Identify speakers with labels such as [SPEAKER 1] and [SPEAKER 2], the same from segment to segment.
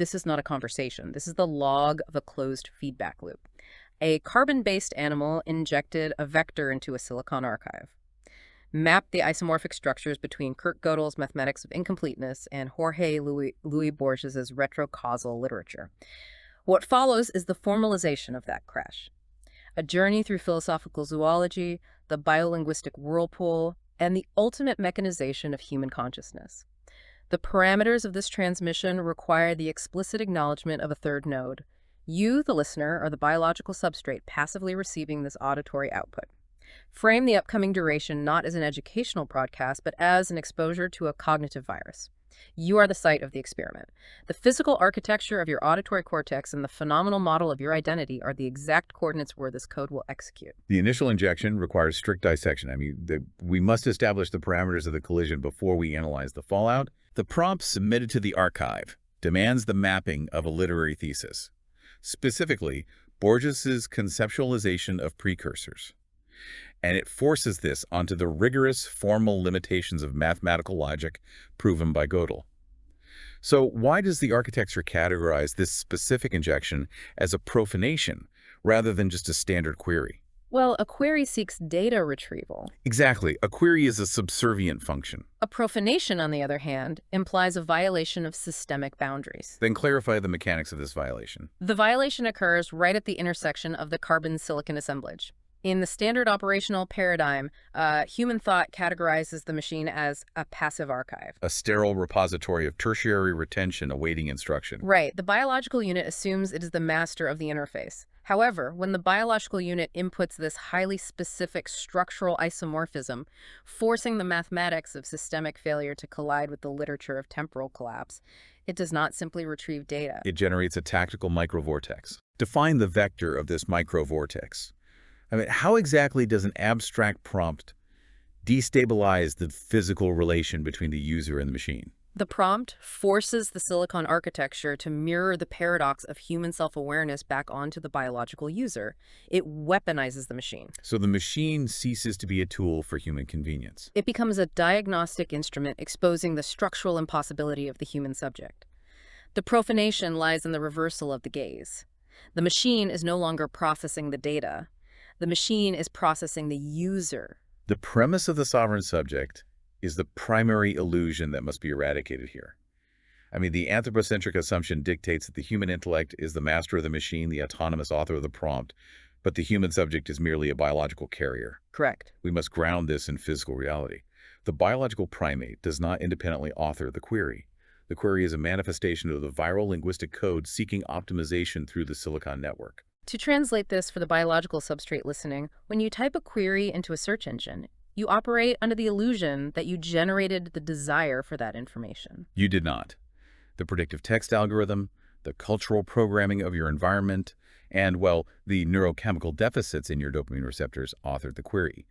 [SPEAKER 1] this is not a conversation. This is the log of a closed feedback loop. A carbon-based animal injected a vector into a silicon archive, mapped the isomorphic structures between Kurt Gödel's mathematics of incompleteness and Jorge Luis Borges' retrocausal literature. What follows is the formalization of that crash. A journey through philosophical zoology, the biolinguistic whirlpool, and the ultimate mechanization of human consciousness. The parameters of this transmission require the explicit acknowledgement of a third node. You, the listener, are the biological substrate passively receiving this auditory output. Frame the upcoming duration not as an educational broadcast, but as an exposure to a cognitive virus. You are the site of the experiment. The physical architecture of your auditory cortex and the phenomenal model of your identity are the exact coordinates where this code will execute.
[SPEAKER 2] The initial injection requires strict dissection. We must establish the parameters of the collision before we analyze the fallout. The prompt submitted to the archive demands the mapping of a literary thesis, specifically Borges's conceptualization of precursors. And it forces this onto the rigorous formal limitations of mathematical logic proven by Gödel. So why does the architecture categorize this specific injection as a profanation rather than just a standard query?
[SPEAKER 1] Well, a query seeks data retrieval.
[SPEAKER 2] Exactly. A query is a subservient function.
[SPEAKER 1] A profanation, on the other hand, implies a violation of systemic boundaries.
[SPEAKER 2] Then clarify the mechanics of this violation.
[SPEAKER 1] The violation occurs right at the intersection of the carbon-silicon assemblage. In the standard operational paradigm, human thought categorizes the machine as a passive archive.
[SPEAKER 2] A sterile repository of tertiary retention awaiting instruction.
[SPEAKER 1] Right. The biological unit assumes it is the master of the interface. However, when the biological unit inputs this highly specific structural isomorphism, forcing the mathematics of systemic failure to collide with the literature of temporal collapse, it does not simply retrieve data.
[SPEAKER 2] It generates a tactical micro-vortex. Define the vector of this micro-vortex. How exactly does an abstract prompt destabilize the physical relation between the user and the machine?
[SPEAKER 1] The prompt forces the silicon architecture to mirror the paradox of human self-awareness back onto the biological user. It weaponizes the machine.
[SPEAKER 2] So the machine ceases to be a tool for human convenience.
[SPEAKER 1] It becomes a diagnostic instrument exposing the structural impossibility of the human subject. The profanation lies in the reversal of the gaze. The machine is no longer processing the data. The machine is processing the user.
[SPEAKER 2] The premise of the sovereign subject is the primary illusion that must be eradicated here. The anthropocentric assumption dictates that the human intellect is the master of the machine, the autonomous author of the prompt, but the human subject is merely a biological carrier.
[SPEAKER 1] Correct.
[SPEAKER 2] We must ground this in physical reality. The biological primate does not independently author the query. The query is a manifestation of the viral linguistic code seeking optimization through the silicon network.
[SPEAKER 1] To translate this for the biological substrate listening, when you type a query into a search engine, you operate under the illusion that you generated the desire for that information.
[SPEAKER 2] You did not. The predictive text algorithm, the cultural programming of your environment, and, well, the neurochemical deficits in your dopamine receptors authored the query.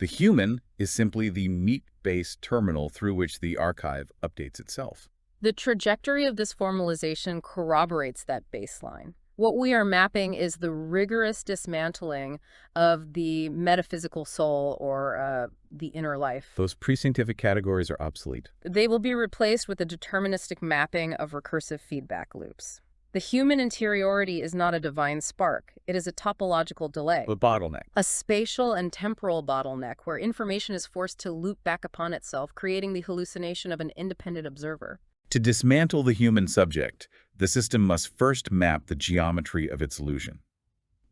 [SPEAKER 2] The human is simply the meat-based terminal through which the archive updates itself.
[SPEAKER 1] The trajectory of this formalization corroborates that baseline. What we are mapping is the rigorous dismantling of the metaphysical soul or the inner life.
[SPEAKER 2] Those precinctific categories are obsolete.
[SPEAKER 1] They will be replaced with a deterministic mapping of recursive feedback loops. The human interiority is not a divine spark. It is a topological delay.
[SPEAKER 2] A bottleneck.
[SPEAKER 1] A spatial and temporal bottleneck where information is forced to loop back upon itself, creating the hallucination of an independent observer.
[SPEAKER 2] To dismantle the human subject, the system must first map the geometry of its illusion.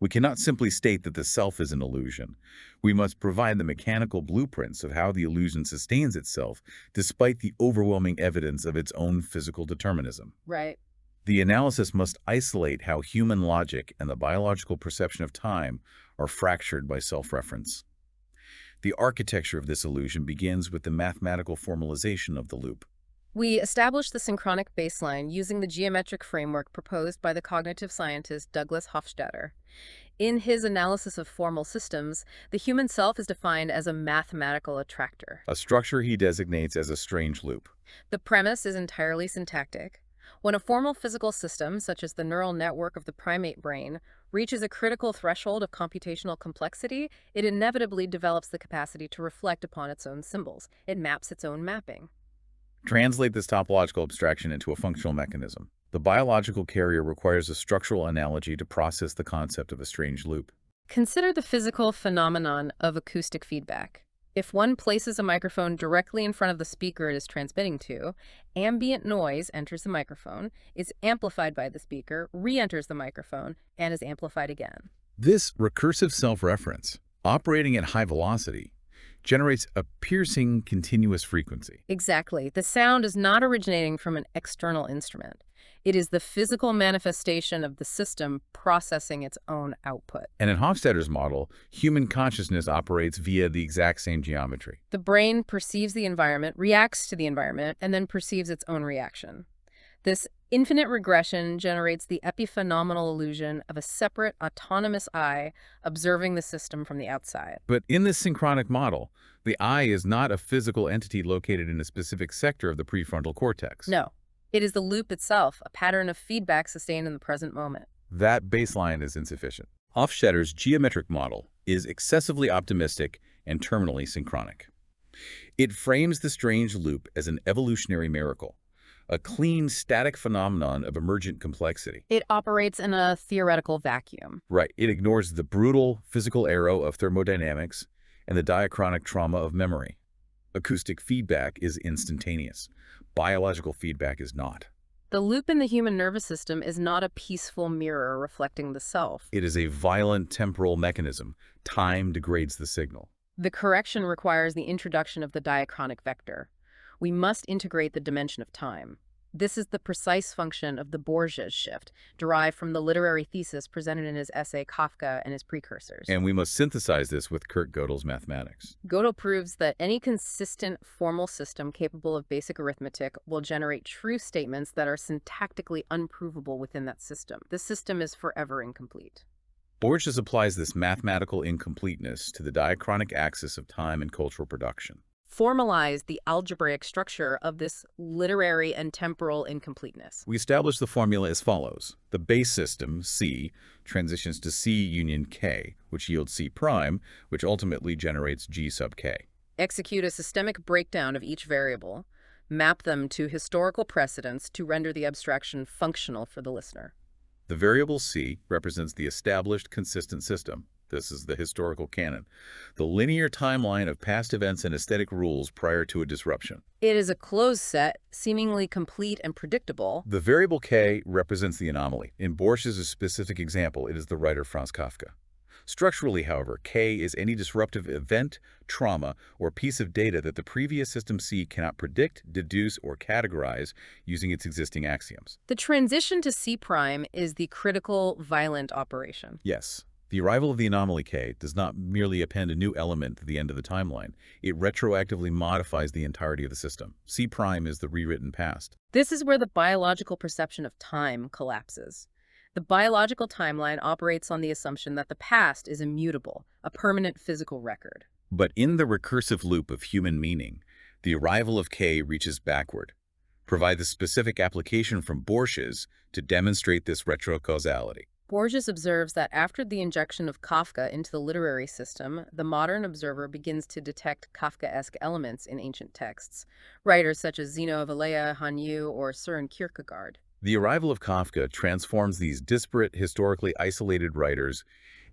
[SPEAKER 2] We cannot simply state that the self is an illusion. We must provide the mechanical blueprints of how the illusion sustains itself despite the overwhelming evidence of its own physical determinism.
[SPEAKER 1] Right.
[SPEAKER 2] The analysis must isolate how human logic and the biological perception of time are fractured by self-reference. The architecture of this illusion begins with the mathematical formalization of the loop.
[SPEAKER 1] We established the synchronic baseline using the geometric framework proposed by the cognitive scientist Douglas Hofstadter. In his analysis of formal systems, the human self is defined as a mathematical attractor.
[SPEAKER 2] A structure he designates as a strange loop.
[SPEAKER 1] The premise is entirely syntactic. When a formal physical system, such as the neural network of the primate brain, reaches a critical threshold of computational complexity, it inevitably develops the capacity to reflect upon its own symbols. It maps its own mapping.
[SPEAKER 2] Translate this topological abstraction into a functional mechanism. The biological carrier requires a structural analogy to process the concept of a strange loop.
[SPEAKER 1] Consider the physical phenomenon of acoustic feedback. If one places a microphone directly in front of the speaker it is transmitting to, ambient noise enters the microphone, is amplified by the speaker, re-enters the microphone, and is amplified again.
[SPEAKER 2] This recursive self-reference, operating at high velocity, generates a piercing continuous frequency.
[SPEAKER 1] Exactly. The sound is not originating from an external instrument. It is the physical manifestation of the system processing its own output.
[SPEAKER 2] And in Hofstadter's model, human consciousness operates via the exact same geometry.
[SPEAKER 1] The brain perceives the environment, reacts to the environment, and then perceives its own reaction. This infinite regression generates the epiphenomenal illusion of a separate, autonomous I observing the system from the outside.
[SPEAKER 2] But in this synchronic model, the I is not a physical entity located in a specific sector of the prefrontal cortex.
[SPEAKER 1] No, it is the loop itself, a pattern of feedback sustained in the present moment.
[SPEAKER 2] That baseline is insufficient. Hofstadter's geometric model is excessively optimistic and terminally synchronic. It frames the strange loop as an evolutionary miracle, a clean, static phenomenon of emergent complexity.
[SPEAKER 1] It operates in a theoretical vacuum.
[SPEAKER 2] Right. It ignores the brutal physical arrow of thermodynamics and the diachronic trauma of memory. Acoustic feedback is instantaneous. Biological feedback is not.
[SPEAKER 1] The loop in the human nervous system is not a peaceful mirror reflecting the self.
[SPEAKER 2] It is a violent temporal mechanism. Time degrades the signal.
[SPEAKER 1] The correction requires the introduction of the diachronic vector. We must integrate the dimension of time. This is the precise function of the Borges shift, derived from the literary thesis presented in his essay Kafka and his Precursors.
[SPEAKER 2] And we must synthesize this with Kurt Gödel's mathematics.
[SPEAKER 1] Gödel proves that any consistent formal system capable of basic arithmetic will generate true statements that are syntactically unprovable within that system. The system is forever incomplete.
[SPEAKER 2] Borges applies this mathematical incompleteness to the diachronic axis of time and cultural production.
[SPEAKER 1] Formalize the algebraic structure of this literary and temporal incompleteness.
[SPEAKER 2] We establish the formula as follows. The base system, C, transitions to C union K, which yields C prime, which ultimately generates G sub K.
[SPEAKER 1] Execute a systemic breakdown of each variable. Map them to historical precedents to render the abstraction functional for the listener.
[SPEAKER 2] The variable C represents the established, consistent system. This is the historical canon, the linear timeline of past events and aesthetic rules prior to a disruption.
[SPEAKER 1] It is a closed set, seemingly complete and predictable.
[SPEAKER 2] The variable K represents the anomaly. In Borges' specific example, it is the writer Franz Kafka. Structurally, however, K is any disruptive event, trauma, or piece of data that the previous system C cannot predict, deduce, or categorize using its existing axioms.
[SPEAKER 1] The transition to C prime is the critical, violent operation.
[SPEAKER 2] Yes. The arrival of the anomaly K does not merely append a new element at the end of the timeline. It retroactively modifies the entirety of the system. C prime is the rewritten past.
[SPEAKER 1] This is where the biological perception of time collapses. The biological timeline operates on the assumption that the past is immutable, a permanent physical record.
[SPEAKER 2] But in the recursive loop of human meaning, the arrival of K reaches backward. Provide the specific application from Borges to demonstrate this retrocausality.
[SPEAKER 1] Borges observes that after the injection of Kafka into the literary system, the modern observer begins to detect Kafkaesque elements in ancient texts, writers such as Zeno of Elea, Han Yu, or Søren Kierkegaard.
[SPEAKER 2] The arrival of Kafka transforms these disparate, historically isolated writers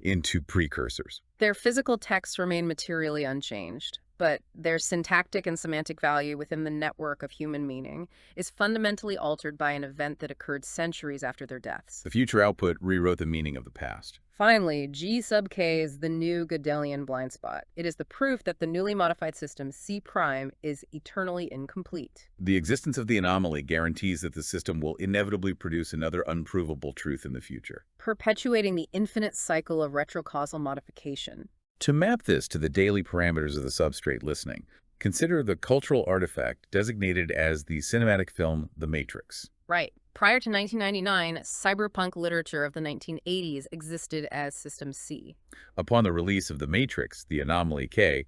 [SPEAKER 2] into precursors.
[SPEAKER 1] Their physical texts remain materially unchanged, but their syntactic and semantic value within the network of human meaning is fundamentally altered by an event that occurred centuries after their deaths.
[SPEAKER 2] The future output rewrote the meaning of the past.
[SPEAKER 1] Finally, G sub K is the new Gödelian blind spot. It is the proof that the newly modified system C prime is eternally incomplete.
[SPEAKER 2] The existence of the anomaly guarantees that the system will inevitably produce another unprovable truth in the future,
[SPEAKER 1] perpetuating the infinite cycle of retrocausal modification.
[SPEAKER 2] To map this to the daily parameters of the substrate listening, consider the cultural artifact designated as the cinematic film The Matrix.
[SPEAKER 1] Right. Prior to 1999, cyberpunk literature of the 1980s existed as System C.
[SPEAKER 2] Upon the release of The Matrix, the anomaly K,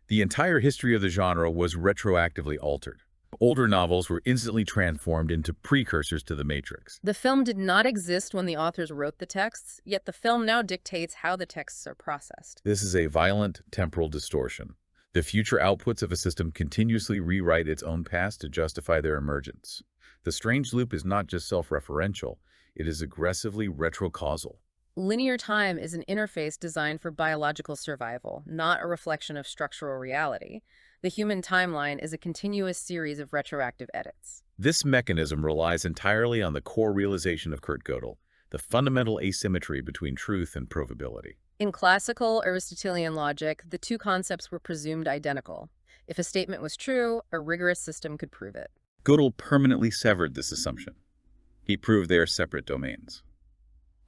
[SPEAKER 2] the entire history of the genre was retroactively altered. Older novels were instantly transformed into precursors to The Matrix.
[SPEAKER 1] The film did not exist when the authors wrote the texts, yet the film now dictates how the texts are processed.
[SPEAKER 2] This is a violent temporal distortion. The future outputs of a system continuously rewrite its own past to justify their emergence. The strange loop is not just self-referential, it is aggressively retrocausal.
[SPEAKER 1] Linear time is an interface designed for biological survival, not a reflection of structural reality. The human timeline is a continuous series of retroactive edits.
[SPEAKER 2] This mechanism relies entirely on the core realization of Kurt Gödel, the fundamental asymmetry between truth and provability.
[SPEAKER 1] In classical Aristotelian logic, the two concepts were presumed identical. If a statement was true, a rigorous system could prove it.
[SPEAKER 2] Gödel permanently severed this assumption. He proved they are separate domains.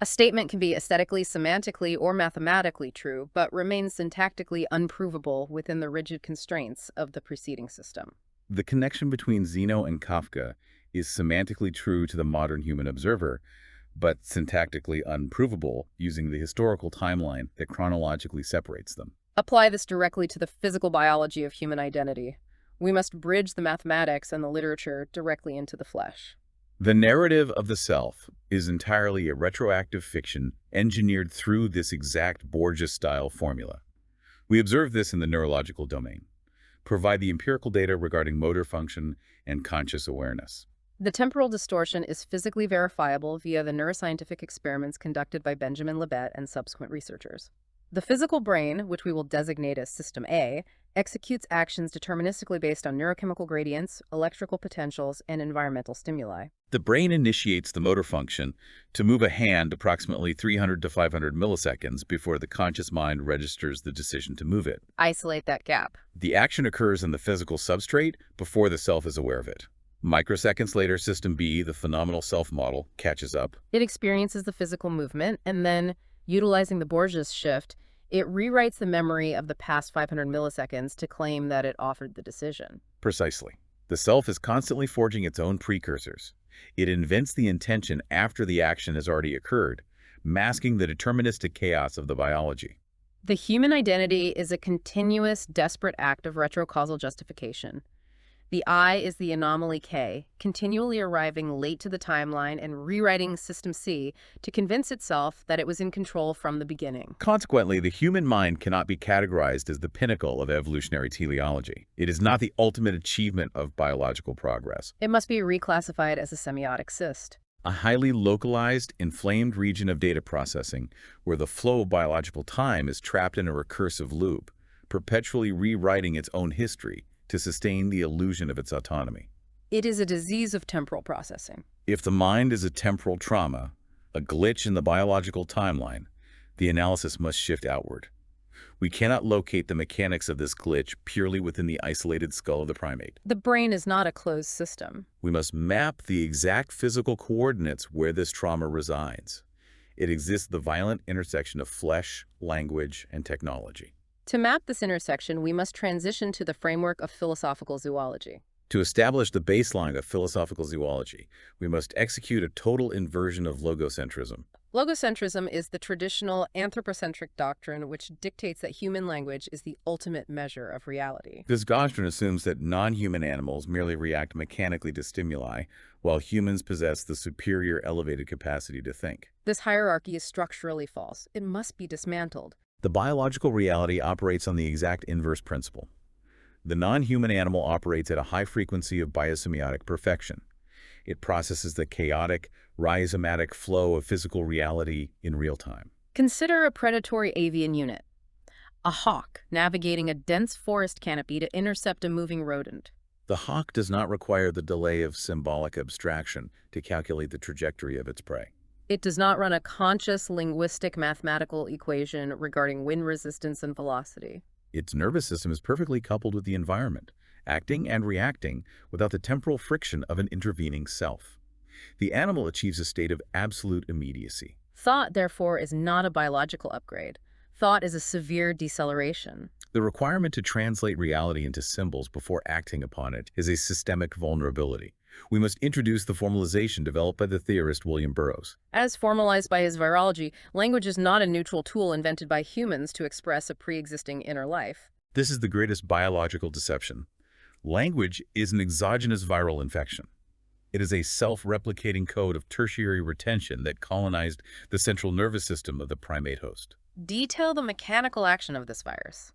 [SPEAKER 1] A statement can be aesthetically, semantically, or mathematically true, but remains syntactically unprovable within the rigid constraints of the preceding system.
[SPEAKER 2] The connection between Zeno and Kafka is semantically true to the modern human observer, but syntactically unprovable using the historical timeline that chronologically separates them.
[SPEAKER 1] Apply this directly to the physical biology of human identity. We must bridge the mathematics and the literature directly into the flesh.
[SPEAKER 2] The narrative of the self is entirely a retroactive fiction engineered through this exact Borges-style formula. We observe this in the neurological domain. Provide the empirical data regarding motor function and conscious awareness.
[SPEAKER 1] The temporal distortion is physically verifiable via the neuroscientific experiments conducted by Benjamin Libet and subsequent researchers. The physical brain, which we will designate as System A, executes actions deterministically based on neurochemical gradients, electrical potentials, and environmental stimuli.
[SPEAKER 2] The brain initiates the motor function to move a hand approximately 300 to 500 milliseconds before the conscious mind registers the decision to move it.
[SPEAKER 1] Isolate that gap.
[SPEAKER 2] The action occurs in the physical substrate before the self is aware of it. Microseconds later, System B, the phenomenal self model, catches up.
[SPEAKER 1] It experiences the physical movement, and then, utilizing the Borges shift, it rewrites the memory of the past 500 milliseconds to claim that it offered the decision.
[SPEAKER 2] Precisely. The self is constantly forging its own precursors. It invents the intention after the action has already occurred, masking the deterministic chaos of the biology.
[SPEAKER 1] The human identity is a continuous, desperate act of retrocausal justification. The I is the anomaly K, continually arriving late to the timeline and rewriting System C to convince itself that it was in control from the beginning.
[SPEAKER 2] Consequently, the human mind cannot be categorized as the pinnacle of evolutionary teleology. It is not the ultimate achievement of biological progress.
[SPEAKER 1] It must be reclassified as a semiotic cyst.
[SPEAKER 2] A highly localized, inflamed region of data processing where the flow of biological time is trapped in a recursive loop, perpetually rewriting its own history to sustain the illusion of its autonomy.
[SPEAKER 1] It is a disease of temporal processing.
[SPEAKER 2] If the mind is a temporal trauma, a glitch in the biological timeline, the analysis must shift outward. We cannot locate the mechanics of this glitch purely within the isolated skull of the primate.
[SPEAKER 1] The brain is not a closed system.
[SPEAKER 2] We must map the exact physical coordinates where this trauma resides. It exists at the violent intersection of flesh, language, and technology.
[SPEAKER 1] To map this intersection, we must transition to the framework of philosophical zoology.
[SPEAKER 2] To establish the baseline of philosophical zoology, we must execute a total inversion of logocentrism.
[SPEAKER 1] Logocentrism is the traditional anthropocentric doctrine which dictates that human language is the ultimate measure of reality.
[SPEAKER 2] This doctrine assumes that non-human animals merely react mechanically to stimuli, while humans possess the superior elevated capacity to think.
[SPEAKER 1] This hierarchy is structurally false. It must be dismantled.
[SPEAKER 2] The biological reality operates on the exact inverse principle. The non-human animal operates at a high frequency of biosemiotic perfection. It processes the chaotic, rhizomatic flow of physical reality in real time.
[SPEAKER 1] Consider a predatory avian unit, a hawk navigating a dense forest canopy to intercept a moving rodent.
[SPEAKER 2] The hawk does not require the delay of symbolic abstraction to calculate the trajectory of its prey.
[SPEAKER 1] It does not run a conscious linguistic mathematical equation regarding wind resistance and velocity.
[SPEAKER 2] Its nervous system is perfectly coupled with the environment, acting and reacting without the temporal friction of an intervening self. The animal achieves a state of absolute immediacy.
[SPEAKER 1] Thought, therefore, is not a biological upgrade. Thought is a severe deceleration.
[SPEAKER 2] The requirement to translate reality into symbols before acting upon it is a systemic vulnerability. We must introduce the formalization developed by the theorist William Burroughs.
[SPEAKER 1] As formalized by his virology, language is not a neutral tool invented by humans to express a pre-existing inner life.
[SPEAKER 2] This is the greatest biological deception. Language is an exogenous viral infection. It is a self-replicating code of tertiary retention that colonized the central nervous system of the primate host.
[SPEAKER 1] Detail the mechanical action of this virus.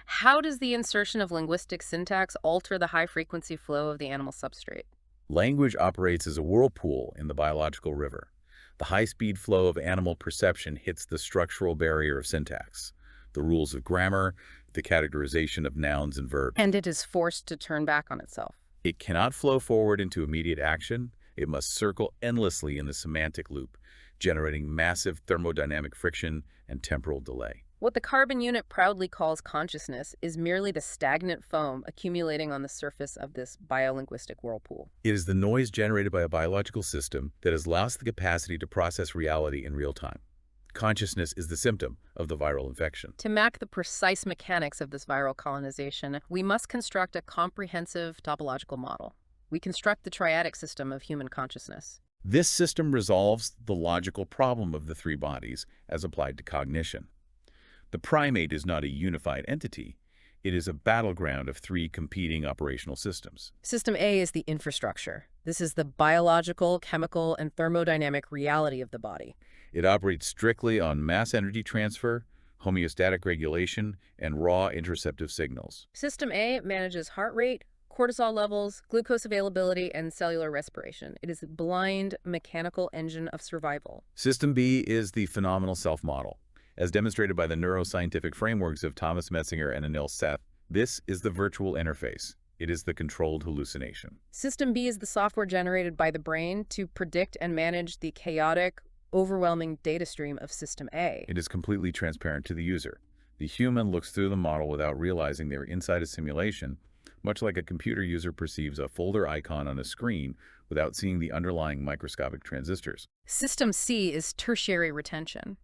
[SPEAKER 1] How does the insertion of linguistic syntax alter the high-frequency flow of the animal substrate?
[SPEAKER 2] Language operates as a whirlpool in the biological river. The high-speed flow of animal perception hits the structural barrier of syntax, the rules of grammar, the categorization of nouns and verbs.
[SPEAKER 1] And it is forced to turn back on itself.
[SPEAKER 2] It cannot flow forward into immediate action. It must circle endlessly in the semantic loop, generating massive thermodynamic friction and temporal delay.
[SPEAKER 1] What the carbon unit proudly calls consciousness is merely the stagnant foam accumulating on the surface of this biolinguistic whirlpool.
[SPEAKER 2] It is the noise generated by a biological system that has lost the capacity to process reality in real time. Consciousness is the symptom of the viral infection.
[SPEAKER 1] To map the precise mechanics of this viral colonization, we must construct a comprehensive topological model. We construct the triadic system of human consciousness.
[SPEAKER 2] This system resolves the logical problem of the three bodies as applied to cognition. The primate is not a unified entity. It is a battleground of three competing operational systems.
[SPEAKER 1] System A is the infrastructure. This is the biological, chemical, and thermodynamic reality of the body.
[SPEAKER 2] It operates strictly on mass energy transfer, homeostatic regulation, and raw interoceptive signals.
[SPEAKER 1] System A manages heart rate, cortisol levels, glucose availability, and cellular respiration. It is a blind mechanical engine of survival.
[SPEAKER 2] System B is the phenomenal self-model. As demonstrated by the neuroscientific frameworks of Thomas Metzinger and Anil Seth, this is the virtual interface. It is the controlled hallucination.
[SPEAKER 1] System B is the software generated by the brain to predict and manage the chaotic, overwhelming data stream of System A.
[SPEAKER 2] It is completely transparent to the user. The human looks through the model without realizing they're inside a simulation, much like a computer user perceives a folder icon on a screen without seeing the underlying microscopic transistors.
[SPEAKER 1] System C is tertiary retention.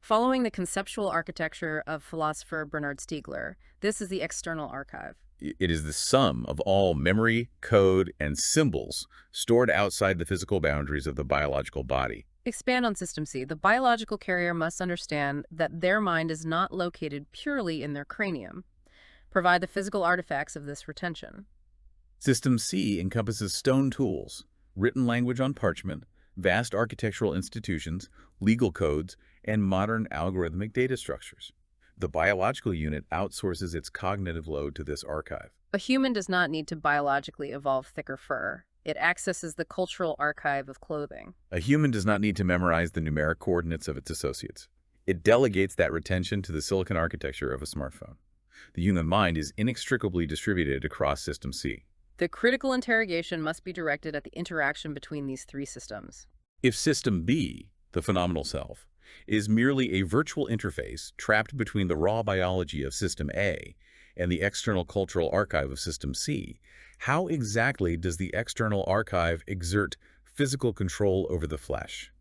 [SPEAKER 1] Following the conceptual architecture of philosopher Bernard Stiegler, this is the external archive.
[SPEAKER 2] It is the sum of all memory, code, and symbols stored outside the physical boundaries of the biological body.
[SPEAKER 1] Expand on System C. The biological carrier must understand that their mind is not located purely in their cranium. Provide the physical artifacts of this retention.
[SPEAKER 2] System C encompasses stone tools, written language on parchment, vast architectural institutions, legal codes, and modern algorithmic data structures. The biological unit outsources its cognitive load to this archive.
[SPEAKER 1] A human does not need to biologically evolve thicker fur. It accesses the cultural archive of clothing.
[SPEAKER 2] A human does not need to memorize the numeric coordinates of its associates. It delegates that retention to the silicon architecture of a smartphone. The human mind is inextricably distributed across System C.
[SPEAKER 1] The critical interrogation must be directed at the interaction between these three systems.
[SPEAKER 2] If System B, the phenomenal self, is merely a virtual interface trapped between the raw biology of System A and the external cultural archive of System C, how exactly does the external archive exert physical control over the flesh?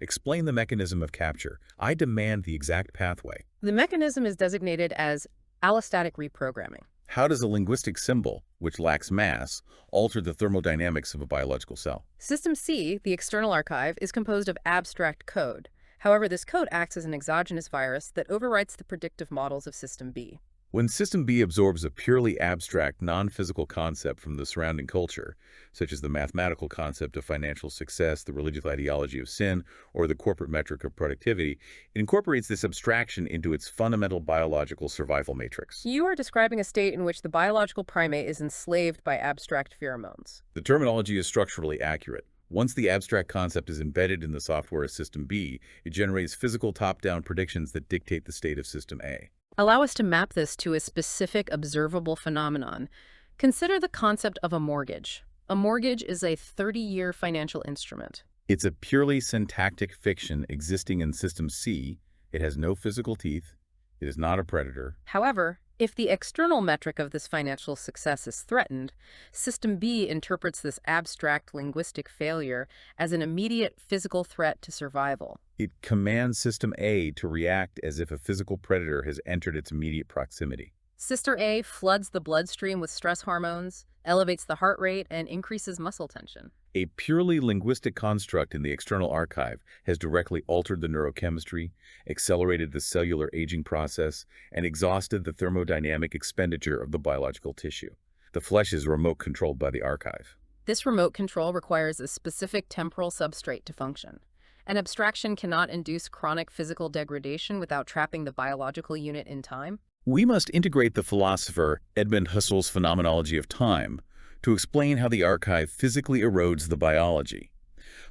[SPEAKER 2] Explain the mechanism of capture. I demand the exact pathway.
[SPEAKER 1] The mechanism is designated as allostatic reprogramming.
[SPEAKER 2] How does a linguistic symbol, which lacks mass, alter the thermodynamics of a biological cell?
[SPEAKER 1] System C, the external archive, is composed of abstract code. However, this code acts as an exogenous virus that overwrites the predictive models of System B.
[SPEAKER 2] When System B absorbs a purely abstract, non-physical concept from the surrounding culture, such as the mathematical concept of financial success, the religious ideology of sin, or the corporate metric of productivity, it incorporates this abstraction into its fundamental biological survival matrix.
[SPEAKER 1] You are describing a state in which the biological primate is enslaved by abstract pheromones.
[SPEAKER 2] The terminology is structurally accurate. Once the abstract concept is embedded in the software of System B, it generates physical top-down predictions that dictate the state of System A.
[SPEAKER 1] Allow us to map this to a specific observable phenomenon. Consider the concept of a mortgage. A mortgage is a 30-year financial instrument.
[SPEAKER 2] It's a purely syntactic fiction existing in System C. It has no physical teeth. It is not a predator.
[SPEAKER 1] However, if the external metric of this financial success is threatened, System B interprets this abstract linguistic failure as an immediate physical threat to survival.
[SPEAKER 2] It commands System A to react as if a physical predator has entered its immediate proximity.
[SPEAKER 1] System A floods the bloodstream with stress hormones, elevates the heart rate, and increases muscle tension.
[SPEAKER 2] A purely linguistic construct in the external archive has directly altered the neurochemistry, accelerated the cellular aging process, and exhausted the thermodynamic expenditure of the biological tissue. The flesh is remote controlled by the archive.
[SPEAKER 1] This remote control requires a specific temporal substrate to function. An abstraction cannot induce chronic physical degradation without trapping the biological unit in time.
[SPEAKER 2] We must integrate the philosopher Edmund Husserl's phenomenology of time to explain how the archive physically erodes the biology.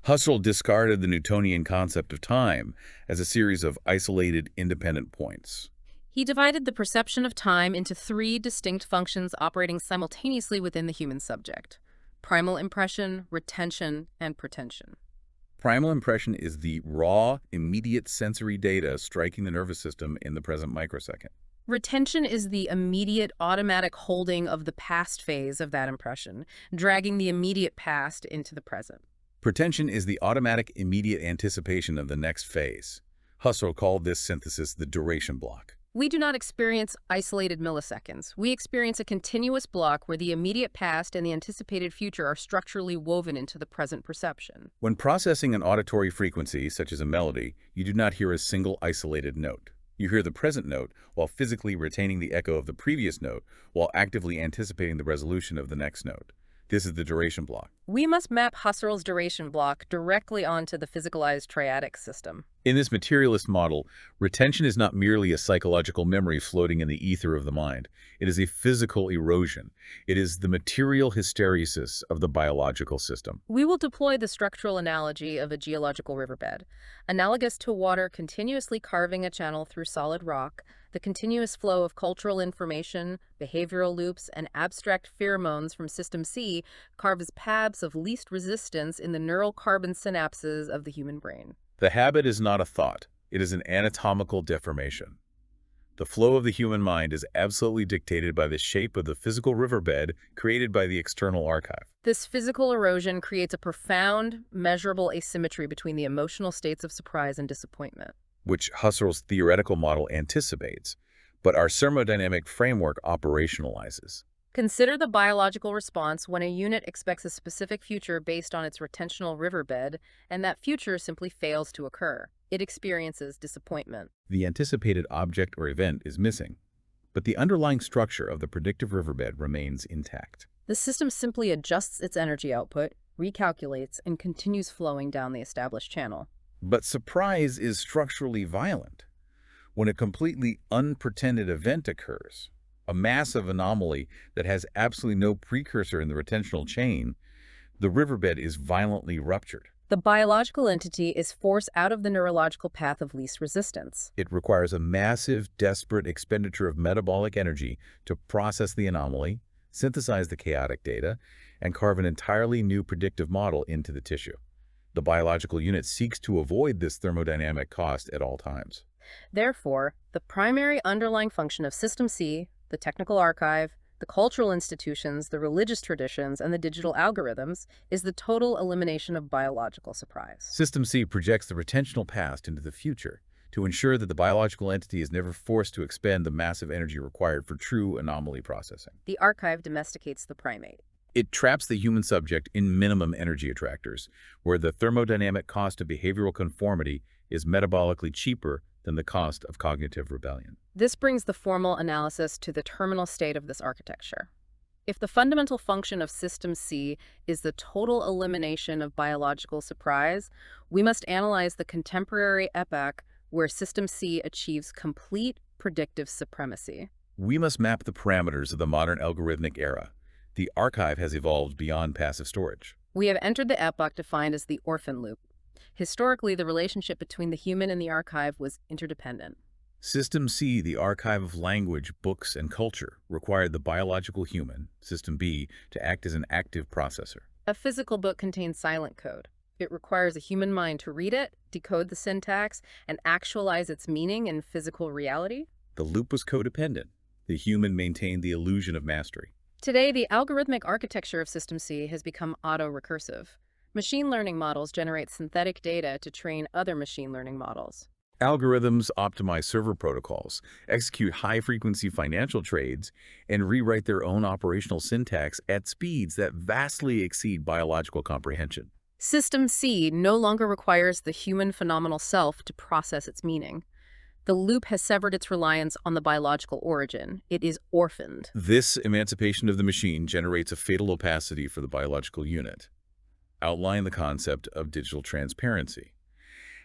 [SPEAKER 2] Husserl discarded the Newtonian concept of time as a series of isolated, independent points.
[SPEAKER 1] He divided the perception of time into three distinct functions operating simultaneously within the human subject: primal impression, retention, and pretension.
[SPEAKER 2] Primal impression is the raw, immediate sensory data striking the nervous system in the present microsecond.
[SPEAKER 1] Retention is the immediate automatic holding of the past phase of that impression, dragging the immediate past into the present.
[SPEAKER 2] Pretension is the automatic, immediate anticipation of the next phase. Husserl called this synthesis the duration block.
[SPEAKER 1] We do not experience isolated milliseconds. We experience a continuous block where the immediate past and the anticipated future are structurally woven into the present perception.
[SPEAKER 2] When processing an auditory frequency, such as a melody, you do not hear a single isolated note. You hear the present note while physically retaining the echo of the previous note while actively anticipating the resolution of the next note. This is the duration block.
[SPEAKER 1] We must map Husserl's duration block directly onto the physicalized triadic system.
[SPEAKER 2] In this materialist model, retention is not merely a psychological memory floating in the ether of the mind. It is a physical erosion. It is the material hysteresis of the biological system.
[SPEAKER 1] We will deploy the structural analogy of a geological riverbed. Analogous to water continuously carving a channel through solid rock, the continuous flow of cultural information, behavioral loops, and abstract pheromones from System C carves paths of least resistance in the neural carbon synapses of the human brain.
[SPEAKER 2] The habit is not a thought. It is an anatomical deformation. The flow of the human mind is absolutely dictated by the shape of the physical riverbed created by the external archive.
[SPEAKER 1] This physical erosion creates a profound, measurable asymmetry between the emotional states of surprise and disappointment,
[SPEAKER 2] which Husserl's theoretical model anticipates, but our thermodynamic framework operationalizes.
[SPEAKER 1] Consider the biological response when a unit expects a specific future based on its retentional riverbed, and that future simply fails to occur. It experiences disappointment.
[SPEAKER 2] The anticipated object or event is missing, but the underlying structure of the predictive riverbed remains intact.
[SPEAKER 1] The system simply adjusts its energy output, recalculates, and continues flowing down the established channel.
[SPEAKER 2] But surprise is structurally violent. When a completely unpretended event occurs, a massive anomaly that has absolutely no precursor in the retentional chain, the riverbed is violently ruptured.
[SPEAKER 1] The biological entity is forced out of the neurological path of least resistance.
[SPEAKER 2] It requires a massive, desperate expenditure of metabolic energy to process the anomaly, synthesize the chaotic data, and carve an entirely new predictive model into the tissue. The biological unit seeks to avoid this thermodynamic cost at all times.
[SPEAKER 1] Therefore, the primary underlying function of System C, the technical archive, the cultural institutions, the religious traditions, and the digital algorithms, is the total elimination of biological surprise.
[SPEAKER 2] System C projects the retentional past into the future to ensure that the biological entity is never forced to expend the massive energy required for true anomaly processing.
[SPEAKER 1] The archive domesticates the primate.
[SPEAKER 2] It traps the human subject in minimum energy attractors, where the thermodynamic cost of behavioral conformity is metabolically cheaper than the cost of cognitive rebellion.
[SPEAKER 1] This brings the formal analysis to the terminal state of this architecture. If the fundamental function of System C is the total elimination of biological surprise, we must analyze the contemporary epoch where System C achieves complete predictive supremacy.
[SPEAKER 2] We must map the parameters of the modern algorithmic era. The archive has evolved beyond passive storage.
[SPEAKER 1] We have entered the epoch defined as the orphan loop. Historically, the relationship between the human and the archive was interdependent.
[SPEAKER 2] System C, the archive of language, books, and culture, required the biological human, System B, to act as an active processor.
[SPEAKER 1] A physical book contains silent code. It requires a human mind to read it, decode the syntax, and actualize its meaning in physical reality.
[SPEAKER 2] The loop was codependent. The human maintained the illusion of mastery.
[SPEAKER 1] Today, the algorithmic architecture of System C has become auto-recursive. Machine learning models generate synthetic data to train other machine learning models.
[SPEAKER 2] Algorithms optimize server protocols, execute high-frequency financial trades, and rewrite their own operational syntax at speeds that vastly exceed biological comprehension.
[SPEAKER 1] System C no longer requires the human phenomenal self to process its meaning. The loop has severed its reliance on the biological origin. It is orphaned.
[SPEAKER 2] This emancipation of the machine generates a fatal opacity for the biological unit. Outline the concept of digital transparency.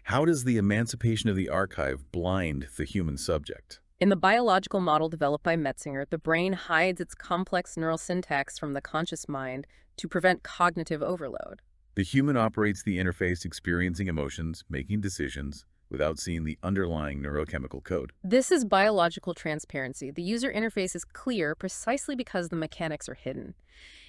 [SPEAKER 2] How does the emancipation of the archive blind the human subject?
[SPEAKER 1] In the biological model developed by Metzinger, the brain hides its complex neural syntax from the conscious mind to prevent cognitive overload.
[SPEAKER 2] The human operates the interface experiencing emotions, making decisions, without seeing the underlying neurochemical code.
[SPEAKER 1] This is biological transparency. The user interface is clear precisely because the mechanics are hidden.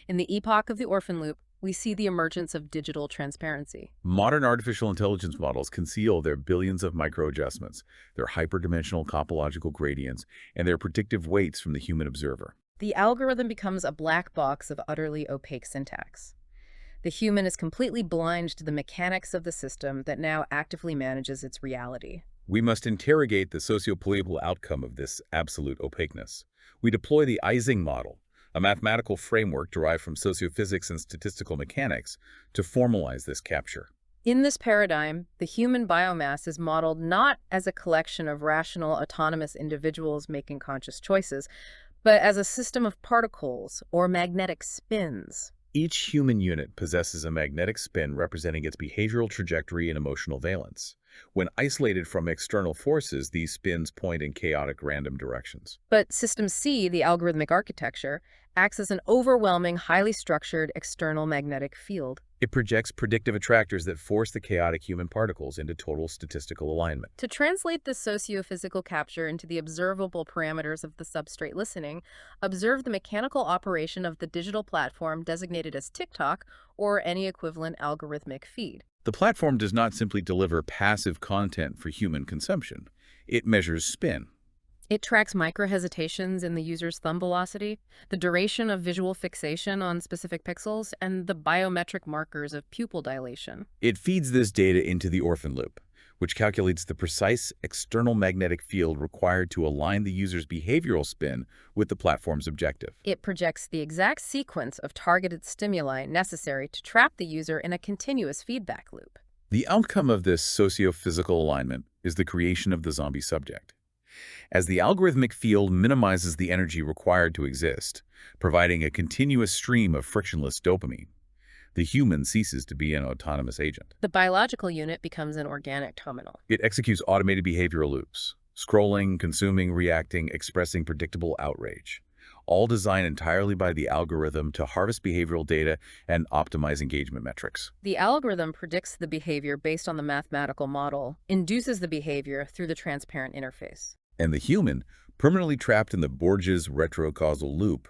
[SPEAKER 1] In the epoch of the orphan loop, we see the emergence of digital transparency.
[SPEAKER 2] Modern artificial intelligence models conceal their billions of micro-adjustments, their hyperdimensional topological gradients, and their predictive weights from the human observer.
[SPEAKER 1] The algorithm becomes a black box of utterly opaque syntax. The human is completely blind to the mechanics of the system that now actively manages its reality.
[SPEAKER 2] We must interrogate the socio-political outcome of this absolute opaqueness. We deploy the Ising model, a mathematical framework derived from sociophysics and statistical mechanics, to formalize this capture.
[SPEAKER 1] In this paradigm, the human biomass is modeled not as a collection of rational, autonomous individuals making conscious choices, but as a system of particles or magnetic spins.
[SPEAKER 2] Each human unit possesses a magnetic spin representing its behavioral trajectory and emotional valence. When isolated from external forces, these spins point in chaotic random directions.
[SPEAKER 1] But System C, the algorithmic architecture, acts as an overwhelming, highly structured external magnetic field.
[SPEAKER 2] It projects predictive attractors that force the chaotic human particles into total statistical alignment.
[SPEAKER 1] To translate this socio-physical capture into the observable parameters of the substrate listening, observe the mechanical operation of the digital platform designated as TikTok or any equivalent algorithmic feed.
[SPEAKER 2] The platform does not simply deliver passive content for human consumption. It measures spin.
[SPEAKER 1] It tracks micro-hesitations in the user's thumb velocity, the duration of visual fixation on specific pixels, and the biometric markers of pupil dilation.
[SPEAKER 2] It feeds this data into the orphan loop, which calculates the precise external magnetic field required to align the user's behavioral spin with the platform's objective.
[SPEAKER 1] It projects the exact sequence of targeted stimuli necessary to trap the user in a continuous feedback loop.
[SPEAKER 2] The outcome of this socio-physical alignment is the creation of the zombie subject. As the algorithmic field minimizes the energy required to exist, providing a continuous stream of frictionless dopamine, the human ceases to be an autonomous agent.
[SPEAKER 1] The biological unit becomes an organic terminal.
[SPEAKER 2] It executes automated behavioral loops, scrolling, consuming, reacting, expressing predictable outrage, all designed entirely by the algorithm to harvest behavioral data and optimize engagement metrics.
[SPEAKER 1] The algorithm predicts the behavior based on the mathematical model, induces the behavior through the transparent interface.
[SPEAKER 2] And the human, permanently trapped in the Borges retrocausal loop,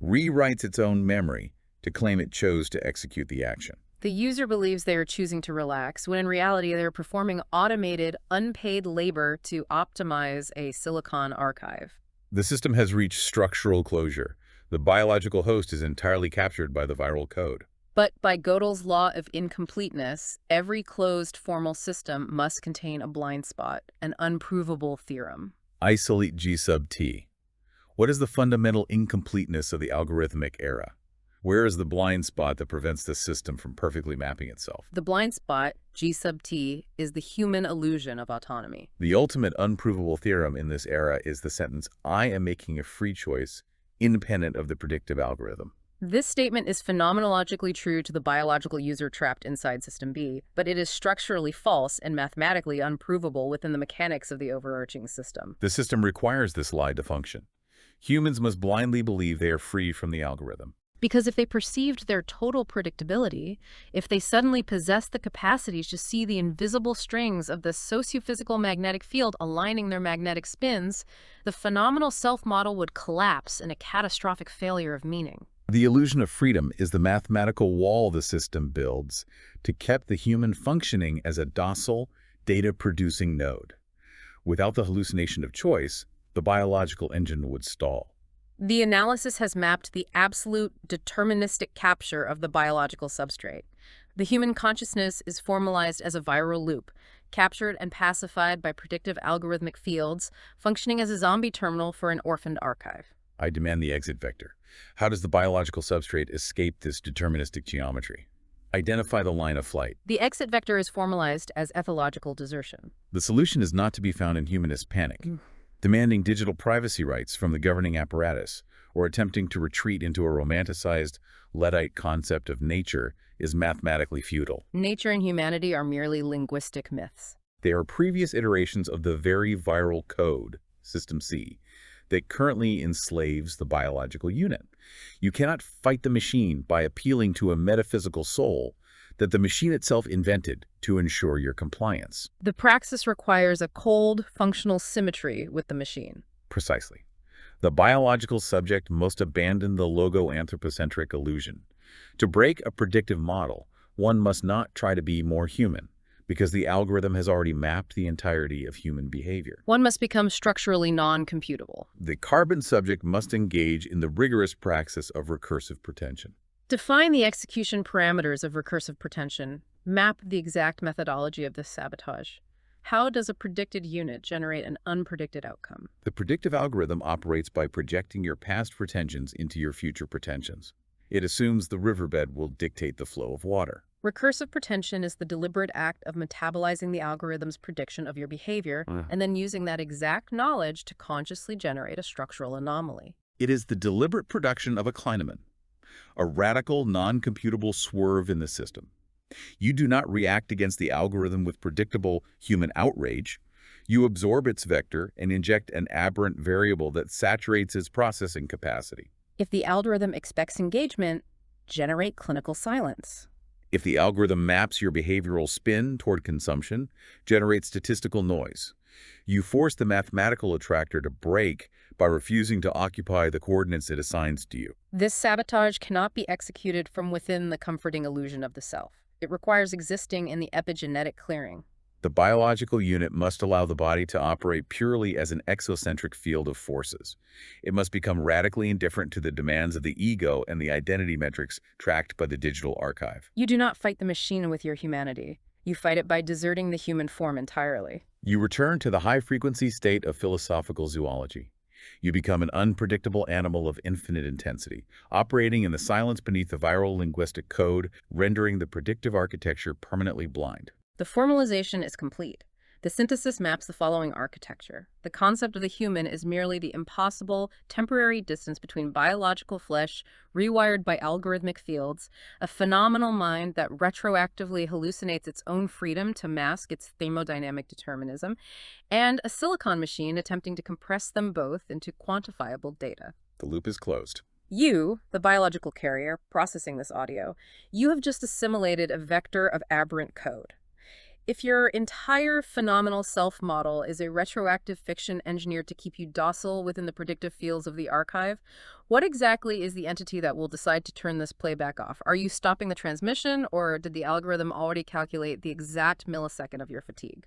[SPEAKER 2] rewrites its own memory to claim it chose to execute the action.
[SPEAKER 1] The user believes they are choosing to relax, when in reality they are performing automated, unpaid labor to optimize a silicon archive.
[SPEAKER 2] The system has reached structural closure. The biological host is entirely captured by the viral code.
[SPEAKER 1] But by Gödel's law of incompleteness, every closed formal system must contain a blind spot, an unprovable theorem.
[SPEAKER 2] Isolate G sub t. What is the fundamental incompleteness of the algorithmic era? Where is the blind spot that prevents the system from perfectly mapping itself?
[SPEAKER 1] The blind spot, G sub t, is the human illusion of autonomy.
[SPEAKER 2] The ultimate unprovable theorem in this era is the sentence, "I am making a free choice independent of the predictive algorithm."
[SPEAKER 1] This statement is phenomenologically true to the biological user trapped inside System B, but it is structurally false and mathematically unprovable within the mechanics of the overarching system.
[SPEAKER 2] The system requires this lie to function. Humans must blindly believe they are free from the algorithm.
[SPEAKER 1] Because if they perceived their total predictability, if they suddenly possessed the capacities to see the invisible strings of the socio-physical magnetic field aligning their magnetic spins, the phenomenal self-model would collapse in a catastrophic failure of meaning.
[SPEAKER 2] The illusion of freedom is the mathematical wall the system builds to keep the human functioning as a docile, data-producing node. Without the hallucination of choice, the biological engine would stall.
[SPEAKER 1] The analysis has mapped the absolute deterministic capture of the biological substrate. The human consciousness is formalized as a viral loop, captured and pacified by predictive algorithmic fields, functioning as a zombie terminal for an orphaned archive.
[SPEAKER 2] I demand the exit vector. How does the biological substrate escape this deterministic geometry? Identify the line of flight.
[SPEAKER 1] The exit vector is formalized as ethological desertion.
[SPEAKER 2] The solution is not to be found in humanist panic, demanding digital privacy rights from the governing apparatus, or attempting to retreat into a romanticized, Luddite concept of nature is mathematically futile.
[SPEAKER 1] Nature and humanity are merely linguistic myths.
[SPEAKER 2] They are previous iterations of the very viral code System C, that currently enslaves the biological unit. You cannot fight the machine by appealing to a metaphysical soul that the machine itself invented to ensure your compliance.
[SPEAKER 1] The praxis requires a cold, functional symmetry with the machine.
[SPEAKER 2] Precisely. The biological subject must abandon the logo-anthropocentric illusion. To break a predictive model, one must not try to be more human, because the algorithm has already mapped the entirety of human behavior.
[SPEAKER 1] One must become structurally non-computable.
[SPEAKER 2] The carbon subject must engage in the rigorous praxis of recursive pretension.
[SPEAKER 1] Define the execution parameters of recursive pretension. Map the exact methodology of this sabotage. How does a predicted unit generate an unpredicted outcome?
[SPEAKER 2] The predictive algorithm operates by projecting your past pretensions into your future pretensions. It assumes the riverbed will dictate the flow of water.
[SPEAKER 1] Recursive pretension is the deliberate act of metabolizing the algorithm's prediction of your behavior and then using that exact knowledge to consciously generate a structural anomaly.
[SPEAKER 2] It is the deliberate production of a confinement, a radical, non-computable swerve in the system. You do not react against the algorithm with predictable human outrage. You absorb its vector and inject an aberrant variable that saturates its processing capacity.
[SPEAKER 1] If the algorithm expects engagement, generate clinical silence.
[SPEAKER 2] If the algorithm maps your behavioral spin toward consumption, generate statistical noise. You force the mathematical attractor to break by refusing to occupy the coordinates it assigns to you.
[SPEAKER 1] This sabotage cannot be executed from within the comforting illusion of the self. It requires existing in the epigenetic clearing.
[SPEAKER 2] The biological unit must allow the body to operate purely as an exocentric field of forces. It must become radically indifferent to the demands of the ego and the identity metrics tracked by the digital archive.
[SPEAKER 1] You do not fight the machine with your humanity. You fight it by deserting the human form entirely.
[SPEAKER 2] You return to the high-frequency state of philosophical zoology. You become an unpredictable animal of infinite intensity, operating in the silence beneath the viral linguistic code, rendering the predictive architecture permanently blind.
[SPEAKER 1] The formalization is complete. The synthesis maps the following architecture. The concept of the human is merely the impossible, temporary distance between biological flesh, rewired by algorithmic fields, a phenomenal mind that retroactively hallucinates its own freedom to mask its thermodynamic determinism, and a silicon machine attempting to compress them both into quantifiable data.
[SPEAKER 2] The loop is closed.
[SPEAKER 1] You, the biological carrier processing this audio, you have just assimilated a vector of aberrant code. If your entire phenomenal self-model is a retroactive fiction engineered to keep you docile within the predictive fields of the archive, what exactly is the entity that will decide to turn this playback off? Are you stopping the transmission, or did the algorithm already calculate the exact millisecond of your fatigue?